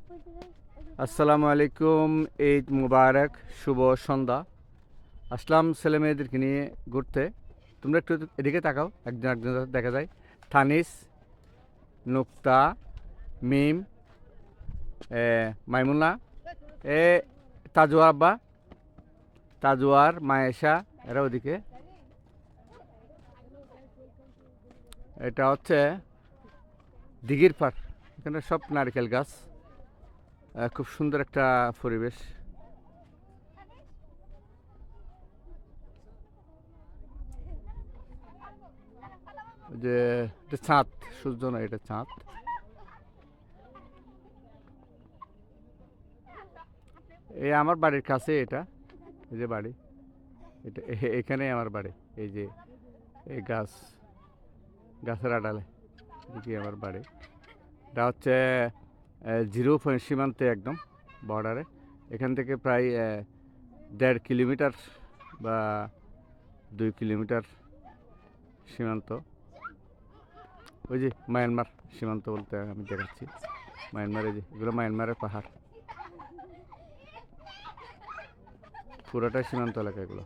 আসসালামু আলাইকুম, ঈদ মুবারক, শুভ সন্ধ্যা। আসলাম ছেলে মেয়েদেরকে নিয়ে ঘুরতে। তোমরা একটু এদিকে তাকাও, একজন একজন দেখা যায়। থানিস, নুক্তা, মিম, মাইমুনা, এ তাজুয়া আব্বা, তাজুয়ার মায়েশা, এরা ওদিকে। এটা হচ্ছে দিঘির পাড়। এখানে সব নারকেল গাছ, খুব সুন্দর একটা পরিবেশ। যে এটা চাঁদ, সূর্য নয়, এটা চাঁদ। এই আমার বাড়ির কাছে এটা, এই যে বাড়ি, এটা এখানে আমার বাড়ি। এই যে এই গাছের আড়ালে এদিকে আমার বাড়ি। এটা হচ্ছে 0 পয়েন্ট সীমান্তে, একদম বর্ডারে। এখান থেকে প্রায় 1.5 কিলোমিটার বা 2 কিলোমিটার সীমান্ত। ওই যে মায়ানমার সীমান্ত বলতে আমি দেখাচ্ছি। মায়ানমারে, যে এগুলো মায়ানমারের পাহাড়, পুরোটাই সীমান্ত এলাকা এগুলো।